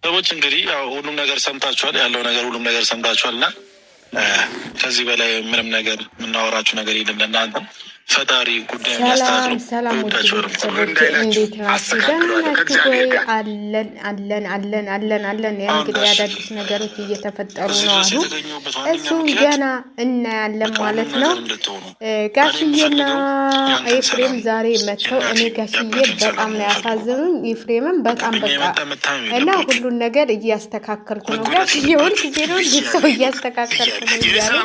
ሰዎች እንግዲህ ያው ሁሉም ነገር ሰምታችኋል፣ ያለው ነገር ሁሉም ነገር ሰምታችኋል እና ከዚህ በላይ ምንም ነገር የምናወራችሁ ነገር የለም። ለእናንተም ፈጣሪ ጉዳይ ሰላም ሰላም፣ ውድ ቤተሰቦች እንዴት ናችሁ? ደህና ናችሁ ወይ? አለን አለን አለን አለን አለን። እንግዲህ አዳዲስ ነገሮች እየተፈጠሩ ነው አሉ። እሱም ገና እናያለን ማለት ነው። ጋሽዬና ኤፍሬም ዛሬ መጥተው እኔ ጋሽዬ በጣም ነው ያሳዝኑኝ፣ ኤፍሬምም በጣም በቃ እና ሁሉን ነገር እያስተካከልኩ ነው። ጋሽዬ ሁልጊዜ ነው ሰው እያስተካከልኩ ነው እያሉ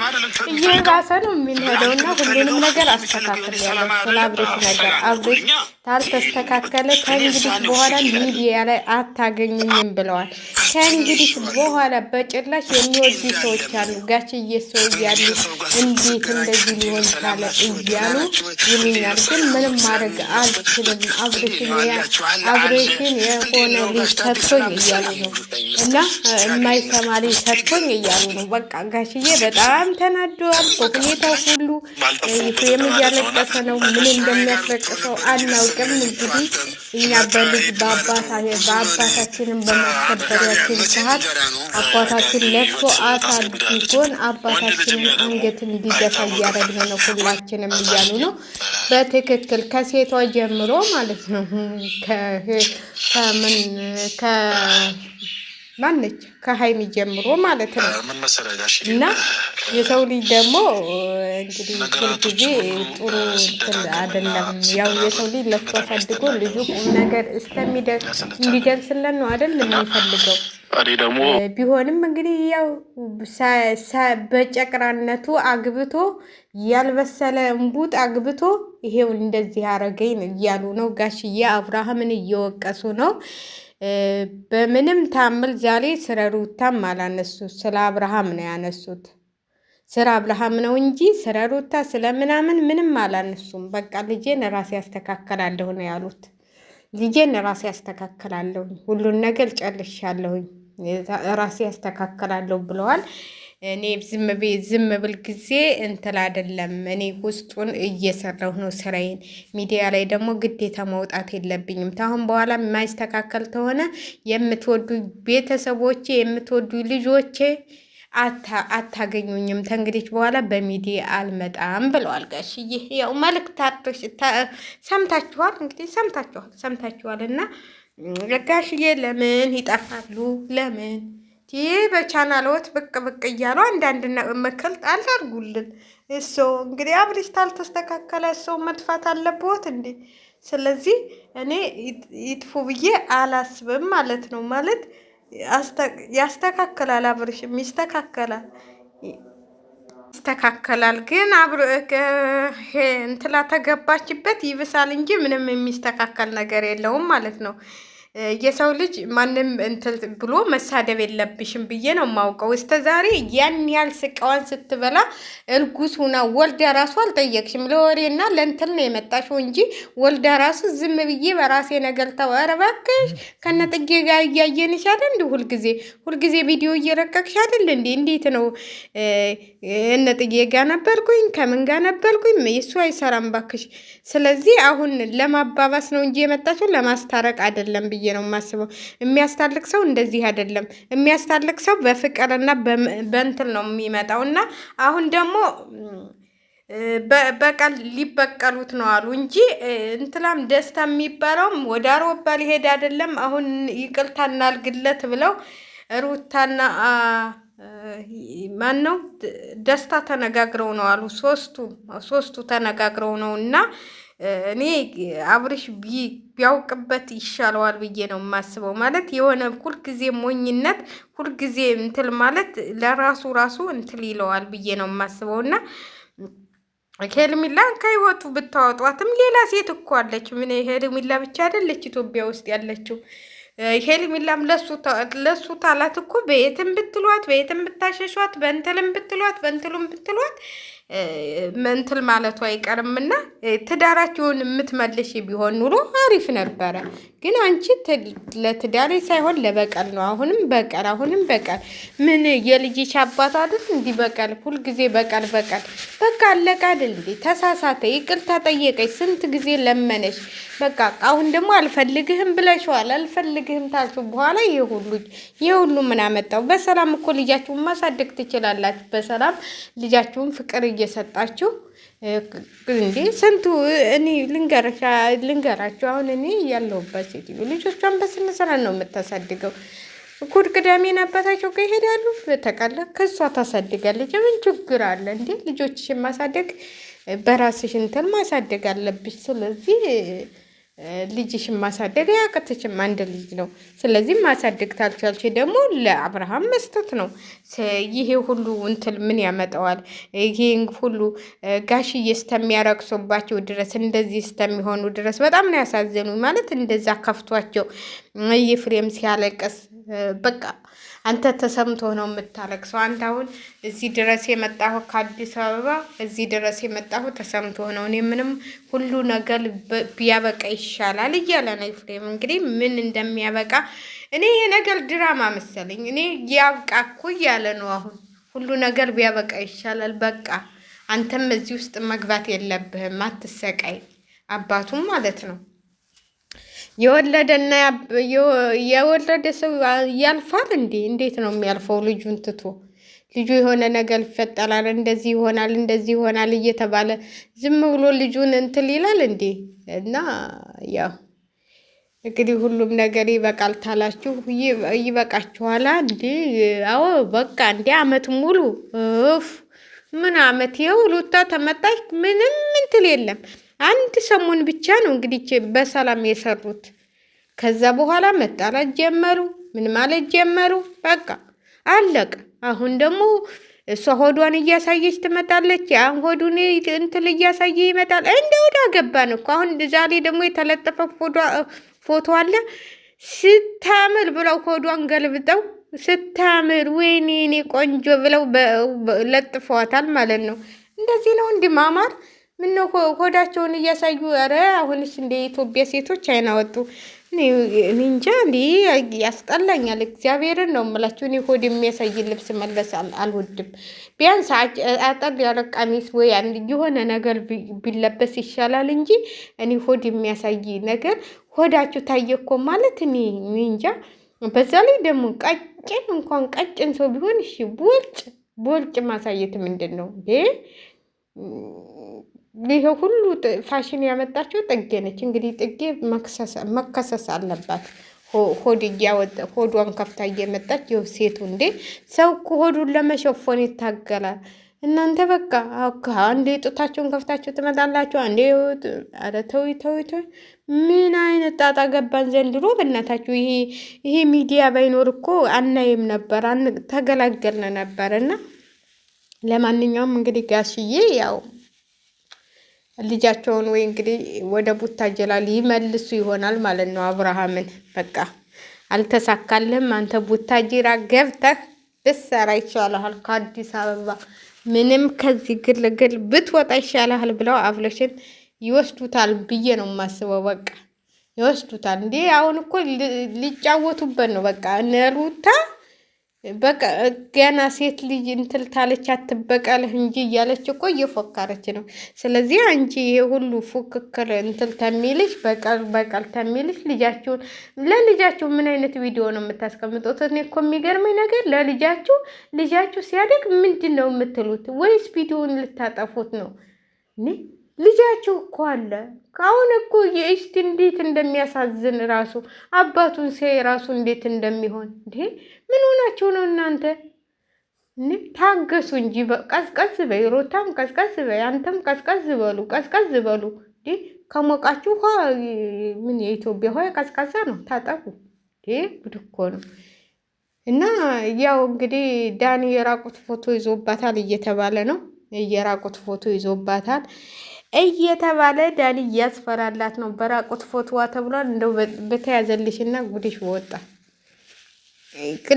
እየባሰ ነው የሚንሄደው እና ሁሉንም ነገር አስተካክል ያለው ስለ አብሬሽ ነገር አብሬሽ ታልተስተካከለ ከእንግዲህ በኋላ ሚዲያ ላይ አታገኙኝም ብለዋል። ከእንግዲህ በኋላ በጭራሽ የሚወዱ ሰዎች አሉ። ጋሽዬ ሰው እያሉ እንዴት እንደዚህ ሊሆን ቻለ እያሉ ይሉኛል። ግን ምንም ማድረግ አልችልም። አብሬሽን የሆነ ልጅ ሰጥቶኝ እያሉ ነው እና የማይሰማ ልጅ ሰጥቶኝ እያሉ ነው። በቃ ጋሽዬ በጣም ተናደዋል በሁኔታው ሁሉ። ኤፍሬም እያለቀሰ ነው። ምን እንደሚያስለቅሰው አናውቅም። እንግዲህ እኛ በልጅ በአባታችንን በማስከበሪያችን ሰዓት አባታችን ለፍቶ አሳድጎን አባታችንን አንገት እንዲደፋ እያደረግን ነው ሁላችንም እያሉ ነው። በትክክል ከሴቷ ጀምሮ ማለት ነው። ማነች ከሀይሚ ጀምሮ ማለት ነው። እና የሰው ልጅ ደግሞ እንግዲህ ሁልጊዜ ጥሩ አይደለም። ያው የሰው ልጅ ለፍቶ አሳድጎ ልጁ ቁም ነገር እንዲደርስለን ነው አይደል የሚፈልገው። ቢሆንም እንግዲህ ያው በጨቅራነቱ አግብቶ ያልበሰለ እምቡጥ አግብቶ ይሄው እንደዚህ አረገኝ እያሉ ነው። ጋሽዬ አብርሃምን እየወቀሱ ነው። በምንም ታምል ዛሬ ስለ ሩታም አላነሱት፣ ስለ አብርሃም ነው ያነሱት። ስለ አብርሃም ነው እንጂ ስለ ሩታ ስለምናምን ምንም አላነሱም። በቃ ልጄን ራሴ ያስተካከላለሁ ነው ያሉት። ልጄን ራሴ ያስተካከላለሁ፣ ሁሉን ነገር ጨርሻለሁኝ፣ ራሴ ያስተካከላለሁ ብለዋል። እኔ ዝም ብል ጊዜ እንትን አይደለም። እኔ ውስጡን እየሰራሁ ነው ስራዬን። ሚዲያ ላይ ደግሞ ግዴታ መውጣት የለብኝም። ታሁን በኋላ የማይስተካከል ተሆነ የምትወዱ ቤተሰቦቼ፣ የምትወዱ ልጆቼ አታገኙኝም። ተንግዲህ በኋላ በሚዲያ አልመጣም ብለዋል ጋሽዬ። ያው መልእክታቶች ሰምታችኋል፣ እንግዲህ ሰምታችኋል። እና ጋሽዬ ለምን ይጠፋሉ? ለምን ይህ በቻናልዎት ብቅ እያሉ አንዳንድ ምክር አላርጉልን። እሶ እንግዲህ አብሬሽ ታልተስተካከለ ሰው መጥፋት አለብዎት እንዴ? ስለዚህ እኔ ይጥፉ ብዬ አላስብም ማለት ነው። ማለት ያስተካከላል፣ አብሬሽም ይስተካከላል። ግን እንትላ ተገባችበት ይብሳል እንጂ ምንም የሚስተካከል ነገር የለውም ማለት ነው። የሰው ልጅ ማንም እንትን ብሎ መሳደብ የለብሽም ብዬ ነው የማውቀው። እስከ ዛሬ ያን ያህል ስቃዋን ስትበላ እርጉዝ ሁና ወልዳ ራሱ አልጠየቅሽም። ለወሬና ለእንትን ነው የመጣሽው እንጂ ወልዳ ራሱ ዝም ብዬ በራሴ ነገር ኧረ እባክሽ ከነጥጌ ጋር እያየንሽ አይደል እንዲ ሁልጊዜ ቪዲዮ እየረቀቅሽ አይደል እንዲ? እንዴት ነው? እነጥጌ ጋር ነበርኩኝ፣ ከምን ጋር ነበርኩኝ? እሱ አይሰራም ባክሽ። ስለዚህ አሁን ለማባባስ ነው እንጂ የመጣችው ለማስታረቅ አይደለም ብዬ ነው የማስበው። የሚያስታልቅ ሰው እንደዚህ አይደለም። የሚያስታልቅ ሰው በፍቅርና በእንትን ነው የሚመጣው። እና አሁን ደግሞ በቀል ሊበቀሉት ነው አሉ እንጂ እንትላም ደስታ የሚባለውም ወደ አውሮፓ ሊሄድ አይደለም። አሁን ይቅርታ እናልግለት ብለው ሩታና ማን ነው ደስታ ተነጋግረው ነው አሉ። ሶስቱ ተነጋግረው ነው። እና እኔ አብሬሽ ቢያውቅበት ይሻለዋል ብዬ ነው የማስበው። ማለት የሆነ ሁልጊዜ ሞኝነት፣ ሁልጊዜ እንትል ማለት ለራሱ እንትል ይለዋል ብዬ ነው የማስበው። እና ሄርሜላን ከህይወቱ ብታወጧትም ሌላ ሴት እኮ አለች። ምን ሄርሜላ ብቻ አይደለች ኢትዮጵያ ውስጥ ያለችው። ሄርሜላም ለሱ ታላት እኮ በየትም ብትሏት፣ በየትም ብታሸሿት፣ በእንትልም ብትሏት መንትል ማለቱ አይቀርምና ትዳራችሁን የምትመልሽ ቢሆን ኑሮ አሪፍ ነበረ። ግን አንቺ ለትዳሬ ሳይሆን ለበቀል ነው። አሁንም በቀል ምን የልጅሽ አባት አይደል እንዲህ በቀል ሁልጊዜ በቀል በቃ አለቀ አይደል እንዴ? ተሳሳተ፣ ይቅርታ ጠየቀች፣ ስንት ጊዜ ለመነሽ። በቃ አሁን ደግሞ አልፈልግህም ብለሽዋል። አልፈልግህም ታልሽው በኋላ ይሄ ሁሉ ምን አመጣው? በሰላም እኮ ልጃችሁን ማሳደግ ትችላላችሁ። በሰላም ልጃችሁን ፍቅር እየሰጣችሁ እንዴ ስንቱ እኔ ልንገራችሁ። አሁን እኔ ያለሁበት ሴትዮ ልጆቿን በስነ ስርዓት ነው የምታሳድገው። እሑድ ቅዳሜን አባታቸው ጋር ይሄዳሉ። በተቀለ ከሷ ታሳድጋለች። ምን ችግር አለ እንዴ? ልጆችሽን ማሳደግ በራስሽ እንትን ማሳደግ አለብሽ። ስለዚህ ልጅሽን ማሳደግ ያቅትሽም አንድ ልጅ ነው። ስለዚህ ማሳደግ ታልቻልሽ ደግሞ ለአብርሃም መስጠት ነው። ይሄ ሁሉ እንትን ምን ያመጣዋል? ይሄ ሁሉ ጋሽዬ እስከሚያረቅሱባቸው ድረስ እንደዚህ እስከሚሆኑ ድረስ በጣም ነው ያሳዘኑ። ማለት እንደዛ ከፍቷቸው ኤፍሬም ሲያለቅስ በቃ አንተ ተሰምቶ ነው የምታለቅሰው። አንተ አሁን እዚህ ድረስ የመጣሁ ከአዲስ አበባ እዚህ ድረስ የመጣሁ ተሰምቶ ነው። እኔ ምንም ሁሉ ነገር ቢያበቃ ይሻላል እያለ ነው ኤፍሬም። እንግዲህ ምን እንደሚያበቃ እኔ ይሄ ነገር ድራማ መሰለኝ። እኔ ያብቃ እኮ እያለ ነው አሁን። ሁሉ ነገር ቢያበቃ ይሻላል። በቃ አንተም እዚህ ውስጥ መግባት የለብህም። አትሰቃይ። አባቱም ማለት ነው የወለደና የወለደ ሰው ያልፋል እንዴ? እንዴት ነው የሚያልፈው? ልጁን ትቶ ልጁ የሆነ ነገር ይፈጠራል፣ እንደዚህ ይሆናል እየተባለ ዝም ብሎ ልጁን እንትን ይላል እንዴ? እና ያው እንግዲህ ሁሉም ነገር ይበቃል ታላችሁ ይበቃችኋላ እንዴ? አዎ በቃ እንዴ አመት ሙሉ ምን አመት የውሉታ ተመጣች ምንም እንትን የለም። አንድ ሰሞን ብቻ ነው እንግዲህ በሰላም የሰሩት። ከዛ በኋላ መጣላት ጀመሩ፣ ምን ማለት ጀመሩ። በቃ አለቀ። አሁን ደግሞ እሷ ሆዷን እያሳየች ትመጣለች። ያን ሆዱን እንትን እያሳየ ይመጣል። እንደ ወዳ ገባን እኮ አሁን ዛሬ ደግሞ የተለጠፈ ፎቶ አለ። ስታምር ብለው ሆዷን ገልብጠው ስታምር ወይኔ እኔ ቆንጆ ብለው ለጥፈዋታል ማለት ነው። እንደዚህ ነው እንዲማማር ምነው ሆዳቸውን እያሳዩ። ኧረ አሁንስ እንደ ኢትዮጵያ ሴቶች አይናወጡ። እኔ እንጃ እንዲ ያስጠላኛል። እግዚአብሔርን ነው የምላችሁ። እኔ ሆድ የሚያሳይ ልብስ መልበስ አልወድም። ቢያንስ አጠር ያለ ቀሚስ ወይ የሆነ ነገር ቢለበስ ይሻላል እንጂ እኔ ሆድ የሚያሳይ ነገር ሆዳችሁ ታየ እኮ ማለት እኔ እንጃ። በዛ ላይ ደግሞ ቀጭን እንኳን ቀጭን ሰው ቢሆን እሺ፣ ቦርጭ ማሳየት ምንድን ነው እንዴ? ይሄ ሁሉ ፋሽን ያመጣችው ጥጌ ነች። እንግዲህ ጥጌ መከሰስ አለባት። ሆዷን ከፍታ እየመጣች ይኸው ሴቱ እንዴ ሰው እኮ ሆዱን ለመሸፎን ይታገላል። እናንተ በቃ አንዴ ጡታቸውን ከፍታችሁ ትመጣላችሁ። አንዴ ኧረ ተው። ምን አይነት ጣጣ ገባን ዘንድሮ በእናታችሁ። ይሄ ሚዲያ ባይኖር እኮ አናይም ነበር፣ ተገላገልን ነበር። እና ለማንኛውም እንግዲህ ጋሽዬ ያው ልጃቸውን ወይ እንግዲህ ወደ ቡታጀላ ሊመልሱ ይሆናል ማለት ነው። አብርሃምን በቃ አልተሳካልህም፣ አንተ ቡታጅራ ገብተህ ብትሰራ ይሻልሃል ከአዲስ አበባ ምንም ከዚህ ግልግል ብትወጣ ይሻልሃል ብለው አብለሽን ይወስዱታል ብዬ ነው የማስበው። በቃ ይወስዱታል እንዴ! አሁን እኮ ሊጫወቱበት ነው። በቃ ነሩታ በቃ ገና ሴት ልጅ እንትል ታለች አትበቀልህ እንጂ እያለች እኮ እየፎከረች ነው። ስለዚህ አንቺ ይሄ ሁሉ ፉክክር እንትል ተሚልሽ በቀል ተሚልሽ ለልጃችሁ ምን አይነት ቪዲዮ ነው የምታስቀምጡት? እኔ እኮ የሚገርመኝ ነገር ልጃችሁ ሲያደግ ምንድን ነው የምትሉት? ወይስ ቪዲዮውን ልታጠፉት ነው? ልጃችሁ እኮ አለ። አሁን እኮ የእስቲ እንዴት እንደሚያሳዝን ራሱ አባቱን ሲያይ ራሱ እንዴት እንደሚሆን እንዴ! ምን ሆናችሁ ነው እናንተ? ታገሱ እንጂ ቀዝቀዝ በይ። ሮታም ቀዝቀዝ በይ፣ አንተም ቀዝቀዝ በሉ እንዴ! ከሞቃችሁ ምን የኢትዮጵያ ውሃ ቀዝቃዛ ነው፣ ታጠቡ እንዴ! ጉድ እኮ ነው። እና ያው እንግዲህ ዳኒ የራቁት ፎቶ ይዞባታል እየተባለ ነው። የራቁት ፎቶ ይዞባታል እየተባለ ዳኒ እያስፈራላት ነው። በራቁት ፎቶዋ ተብሏል። እንደው በተያዘልሽና ጉድሽ ወጣ።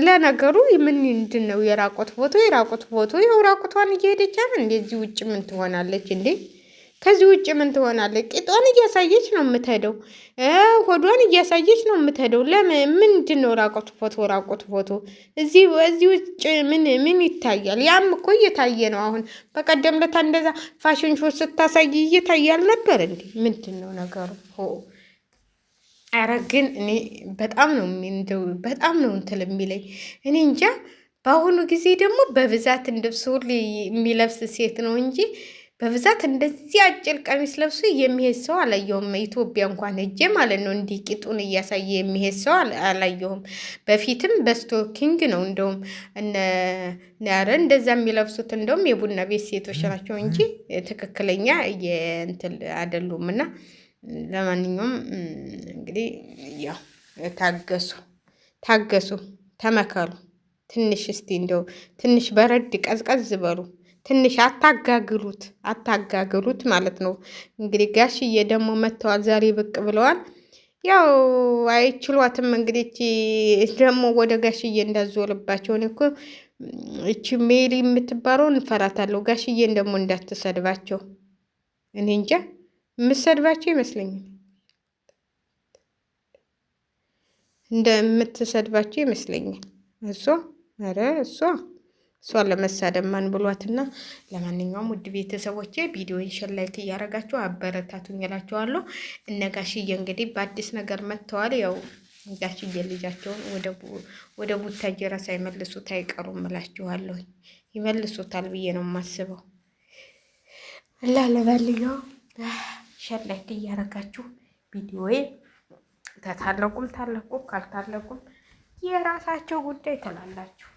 ለነገሩ ምንድን ነው የራቁት ፎቶ? ያው ራቁቷን እየሄደች አይደል? እንደዚህ ውጭ ምን ትሆናለች እንዴ? ከዚህ ውጭ ምን ትሆናለች? ቂጧን እያሳየች ነው የምትሄደው፣ ሆዷን እያሳየች ነው የምትሄደው። ለምን ምንድን ነው ራቁት ፎቶ? እዚህ ውጭ ምን ይታያል? ያም እኮ እየታየ ነው። አሁን በቀደም ለታ እንደዛ ፋሽን ሾው ስታሳይ እየታየ አልነበር እንዴ? ምንድን ነው ነገሩ? ኧረ ግን እኔ በጣም ነው እንደው በጣም ነው እንትን የሚለኝ እኔ እንጃ። በአሁኑ ጊዜ ደግሞ በብዛት ልብስ ሁሉ የሚለብስ ሴት ነው እንጂ በብዛት እንደዚህ አጭር ቀሚስ ለብሶ የሚሄድ ሰው አላየሁም። ኢትዮጵያ እንኳን ሄጄ ማለት ነው እንዲህ ቂጡን እያሳየ የሚሄድ ሰው አላየሁም። በፊትም በስቶኪንግ ነው እንደውም ኧረ እንደዛ የሚለብሱት እንደውም የቡና ቤት ሴቶች ናቸው እንጂ ትክክለኛ የእንትን አይደሉም። እና ለማንኛውም እንግዲህ ያው ታገሱ፣ ተመከሩ። ትንሽ እስቲ እንደው ትንሽ በረድ ቀዝቀዝ በሉ። ትንሽ አታጋግሉት ማለት ነው። እንግዲህ ጋሽዬ ደግሞ መጥተዋል፣ ዛሬ ብቅ ብለዋል። ያው አይችሏትም እንግዲህ ደግሞ ወደ ጋሽዬ እንዳዞልባቸው። እኔ እኮ እቺ ሜሊ የምትባለውን እንፈራታለሁ። ጋሽዬን ደግሞ እንዳትሰድባቸው። እኔ እንጃ የምትሰድባቸው ይመስለኛል፣ እንደምትሰድባቸው ይመስለኛል። እሷን ለመሳደብ ማን ብሏትና። ለማንኛውም ውድ ቤተሰቦቼ ቪዲዮን ሼር ላይክ እያደረጋችሁ አበረታቱኝ እላችኋለሁ። እነ ጋሽዬ እንግዲህ በአዲስ ነገር መጥተዋል። ያው ጋሽዬ ልጃቸውን ወደ ቡታጀራ ሳይመልሱት አይቀሩም እላችኋለሁ። ይመልሱታል ብዬ ነው የማስበው። ለማንኛውም ሼር ላይክ እያደረጋችሁ ቪዲዮዬ ታለቁም ካልታለቁም የራሳቸው ጉዳይ ትላላችሁ።